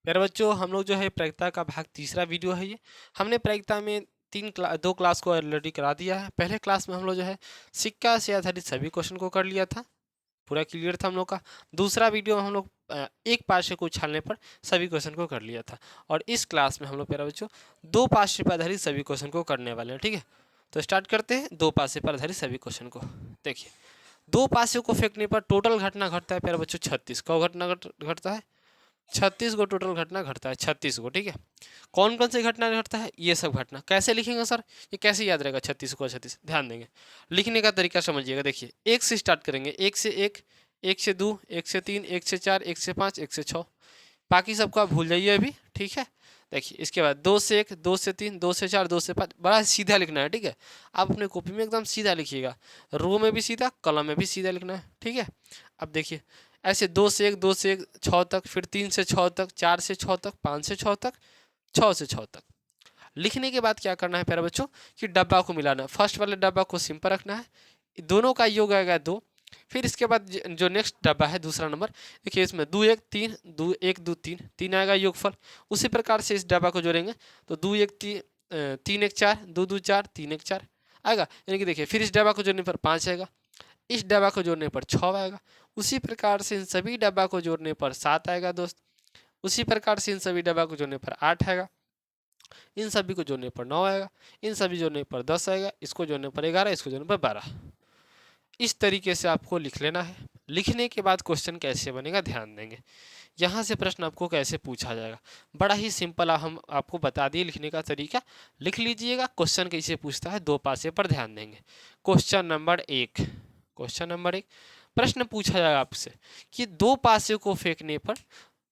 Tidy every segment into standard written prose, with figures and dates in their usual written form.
प्यारे बच्चों, हम लोग जो है प्रायिकता का भाग तीसरा वीडियो है ये। हमने प्रायिकता में दो क्लास को ऑलरेडी करा दिया है। पहले क्लास में हम लोग जो है सिक्का से आधारित सभी क्वेश्चन को कर लिया था, पूरा क्लियर था हम लोग का। दूसरा वीडियो में हम लोग एक पार्श्व को उछालने पर सभी क्वेश्चन को कर लिया था। और इस क्लास में हम लोग प्यारे बच्चों दो पार्श्व पर आधारित सभी क्वेश्चन को करने वाले हैं। ठीक है, तो स्टार्ट करते हैं दो पार्श्व पर आधारित सभी क्वेश्चन को। देखिए, दो पार्श्व को फेंकने पर टोटल घटना घटता है प्यारे बच्चों 36। कौ घटना घटता है 36 गो टोटल घटना घटता है, 36 गो। ठीक है, कौन कौन सी घटना घटता है ये सब घटना कैसे लिखेंगे सर, ये कैसे याद रहेगा 36 को 36? ध्यान देंगे, लिखने का तरीका समझिएगा। देखिए, एक से स्टार्ट करेंगे, एक से एक, एक से दो, एक से तीन, एक से चार, एक से पाँच, एक से छः। बाकी सबको आप भूल जाइए अभी। ठीक है, देखिए इसके बाद दो से एक, दो से तीन, दो से चार, दो से पाँच। बड़ा सीधा लिखना है। ठीक है, आप अपने कॉपी में एकदम सीधा लिखिएगा, रो में भी सीधा, कलम में भी सीधा लिखना है। ठीक है, अब देखिए ऐसे दो से एक, दो से एक, छः तक, फिर तीन से छः तक, चार से छः तक, पाँच से छः तक, छः से छः तक। लिखने के बाद क्या करना है प्यारे बच्चों कि डब्बा को मिलाना है। फर्स्ट वाले डब्बा को सिंपल रखना है, दोनों का योग आएगा 2। फिर इसके बाद जो नेक्स्ट डब्बा है दूसरा नंबर, देखिए इसमें 2 1 3, 2 1 2 3, 3 आएगा योगफल। उसी प्रकार से इस डब्बा को जोड़ेंगे तो 2 1 3, 3 1 4, 2 2 4, 3 1 4 आएगा। यानी कि देखिए फिर इस डब्बा को जोड़ने पर 5 आएगा, इस डब्बा को जोड़ने पर 6 आएगा। उसी प्रकार से इन सभी डब्बा को जोड़ने पर 7 आएगा दोस्त। उसी प्रकार से इन सभी डब्बा को जोड़ने पर 8 आएगा, इन सभी को जोड़ने पर 9 आएगा, इन सभी जोड़ने पर 10 आएगा, इसको जोड़ने पर 11, इसको जोड़ने पर 12। इस तरीके से आपको लिख लेना है। लिखने के बाद क्वेश्चन कैसे बनेगा ध्यान देंगे। यहाँ से प्रश्न आपको कैसे पूछा जाएगा, बड़ा ही सिंपल हम आपको बता दिए लिखने का तरीका। लिख लीजिएगा क्वेश्चन कैसे पूछता है, दो पासे पर ध्यान देंगे। क्वेश्चन नंबर 1, क्वेश्चन नंबर 1 प्रश्न पूछा जाएगा आपसे कि दो पासे को फेंकने पर,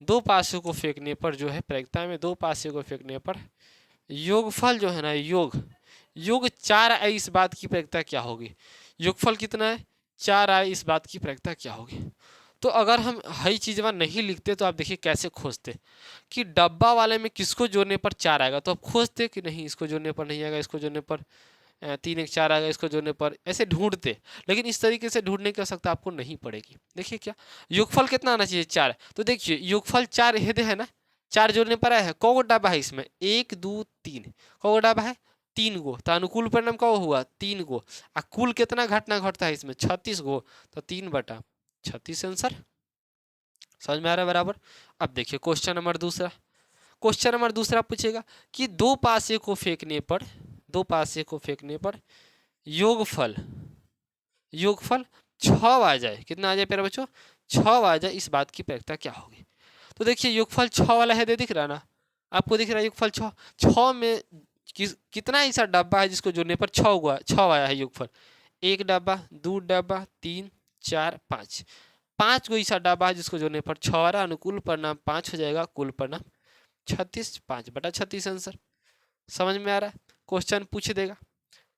दो पासे को फेंकने पर जो है प्रायिकता में दो पासे को फेंकने पर योगफल जो है ना, योग 4 आए, इस बात की प्रायिकता क्या होगी? योगफल कितना है 4 आए, इस बात की प्रायिकता क्या होगी? तो अगर हम हई चीज़वा नहीं लिखते तो आप देखिए कैसे खोजते कि डब्बा वाले में किसको जोड़ने पर 4 आएगा, तो आप खोजते कि नहीं इसको जोड़ने पर नहीं आएगा, इसको जोड़ने पर 3 1 4 आएगा, इसको जोड़ने पर, ऐसे ढूंढते। लेकिन इस तरीके से ढूंढने की आवश्यकता आपको नहीं पड़ेगी। देखिए क्या योगफल कितना आना चाहिए 4, तो देखिए योगफल 4 है ना, 4 जोड़ने पर आया है। कौ डब्बा है इसमें 1 2 3, कौ डब्बा है 3 गो, तो अनुकूल परिणाम कौ हुआ 3 गो। आ कुल कितना घटना घटता है इसमें 36 गो, तो 3/36 आंसर। समझ में आ रहा है बराबर? अब देखिए क्वेश्चन नंबर दूसरा, क्वेश्चन नंबर दूसरा पूछेगा कि दो पासे को फेंकने पर, दो पासे को फेंकने पर योगफल, योगफल 6 आ जाए, कितना आ जाए प्यारे बच्चों 6 आ जाए, इस बात की प्रायिकता क्या होगी? तो देखिए योगफल 6 वाला है, दिख रहा ना आपको, दिख रहा है योगफल 6। 6 में कितना ऐसा डब्बा है जिसको जोड़ने पर 6 आया है योगफल? 1 डब्बा, 2 डब्बा, 3 4 5, 5 गो ऐसा डब्बा है जिसको जोड़ने पर 6 आ रहा। अनुकूल परिणाम 5 हो जाएगा, कुल परिणाम 36, 5/36 आंसर। समझ में आ रहा है? क्वेश्चन पूछ देगा,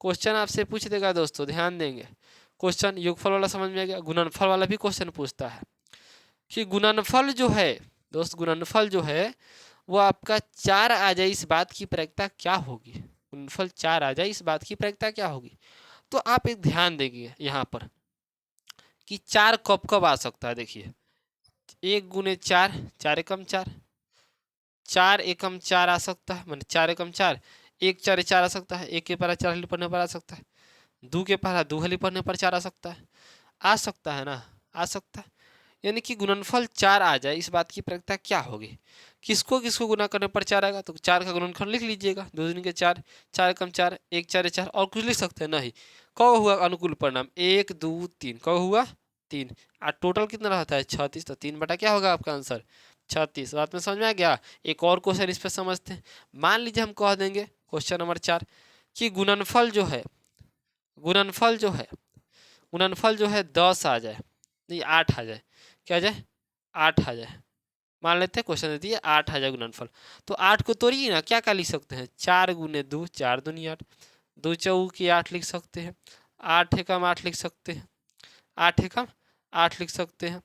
क्वेश्चन आपसे पूछ देगा दोस्तों, ध्यान देंगे। क्वेश्चन योगफल वाला समझ में आ गया, गुणनफल वाला भी क्वेश्चन पूछता है कि गुणनफल जो है दोस्त, गुणनफल जो है वो आपका 4 आ जाए, इस बात की प्रायिकता क्या होगी? गुणनफल 4 आ जाए, इस बात की प्रायिकता क्या होगी? तो आप एक ध्यान देंगे यहाँ पर कि 4 कब कब आ सकता है। देखिए 1 गुने 4, 4 एकम 4, 4 एकम 4 आ सकता है, मतलब 4 एकम 4, 1 4 4 आ सकता है, 1 के पहला 4 हली पढ़ने पर आ सकता है, 2 के पहला 2 हली पढ़ने पर 4 आ सकता है ना, आ सकता है। यानी कि गुणनफल 4 आ जाए, इस बात की प्रायिकता क्या होगी? किसको किसको गुना करने पर 4 आएगा? तो 4 का गुणनफल लिख लीजिएगा, 2 दूनी के 4, 4 एकम 4, 1 4 4, और कुछ लिख सकते हैं नहीं। कौ हुआ अनुकूल परिणाम 1 2 3, कौ हुआ 3, और टोटल कितना रहता है 36, तो 3 बटा क्या होगा आपका आंसर 36। बात में समझ में आ गया? एक और क्वेश्चन इस पर समझते हैं। मान लीजिए हम कह देंगे क्वेश्चन नंबर 4 कि गुणनफल जो है, गुणनफल जो है, गुणनफल जो है 10 आ जाए, नहीं 8 आ जाए, क्या आ जाए 8 आ जाए। मान लेते हैं क्वेश्चन दे दिए 8 आ जाए गुणनफल, तो 8 को तोड़िए ना, क्या क्या लिख सकते हैं 4 गुने 2, 4 दूनी 8, 2 चौकी 8 लिख सकते हैं, 8 एकम 8 लिख सकते हैं, 8 एकम 8 लिख सकते हैं,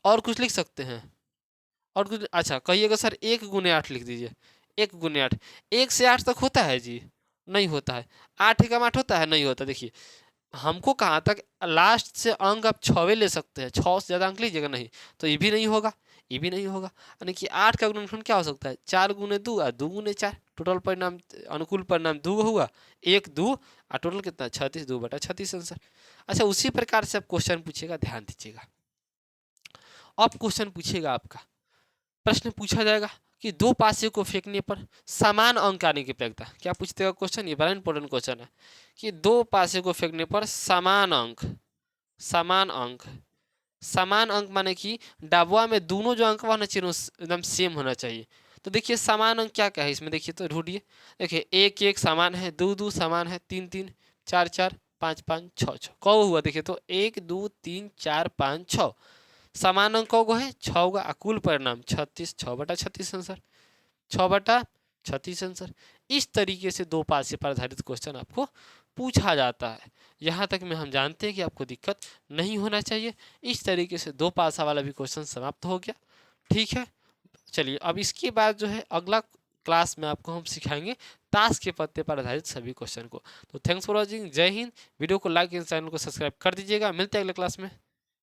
और कुछ लिख सकते हैं और कुछ? अच्छा कहिएगा सर 1 गुने 8 लिख दीजिए, 1 गुने 8, 1 से 8 तक होता है जी? नहीं होता है। 8 एकम 8 होता है? नहीं होता। देखिए हमको कहाँ तक लास्ट से अंक आप 6 ले सकते हैं, 6 से ज़्यादा अंक लीजिएगा नहीं, तो ये भी नहीं होगा। ये भी नहीं होगा। यानी कि 8 का गुणनफल क्या हो सकता है, 4 गुने 2 और 2 गुने 4, टोटल परिणाम अनुकूल परिणाम 2 हुआ, 1 2 और टोटल कितना 36, 2/36 आंसर। अच्छा उसी प्रकार से अब क्वेश्चन पूछेगा, ध्यान दीजिएगा। अब क्वेश्चन पूछेगा आपका, प्रश्न पूछा जाएगा कि दो पासे को फेंकने पर समान अंक आने की प्रक्रिया, क्या पूछते हैं क्वेश्चन, ये बड़ा इंपॉर्टेंट क्वेश्चन है कि दो पासे को फेंकने पर समान अंक, समान अंक, समान अंक माने कि डबवा में दोनों जो अंक होना चाहिए एकदम सेम होना चाहिए। तो देखिए समान अंक क्या क्या है इसमें, देखिए तो ढूंढिए। देखिए 1 1 समान है, 2 2 समान है, 3 3, 4 4, 5 5, 6 6, कौ हुआ देखिए तो 1 2 3 4 5 6, समान अंक कौ है 6 होगा, कुल परिणाम 36, 6/36 आंसर, 6/36 आंसर। इस तरीके से दो पासे पर आधारित क्वेश्चन आपको पूछा जाता है। यहाँ तक में हम जानते हैं कि आपको दिक्कत नहीं होना चाहिए। इस तरीके से दो पासा वाला भी क्वेश्चन समाप्त हो गया। ठीक है, चलिए अब इसके बाद जो है अगला क्लास में आपको हम सिखाएंगे ताश के पत्ते पर आधारित सभी क्वेश्चन को। तो थैंक्स फॉर वॉचिंग, जय हिंद। वीडियो को लाइक एंड चैनल को सब्सक्राइब कर दीजिएगा। मिलते हैं अगले क्लास में।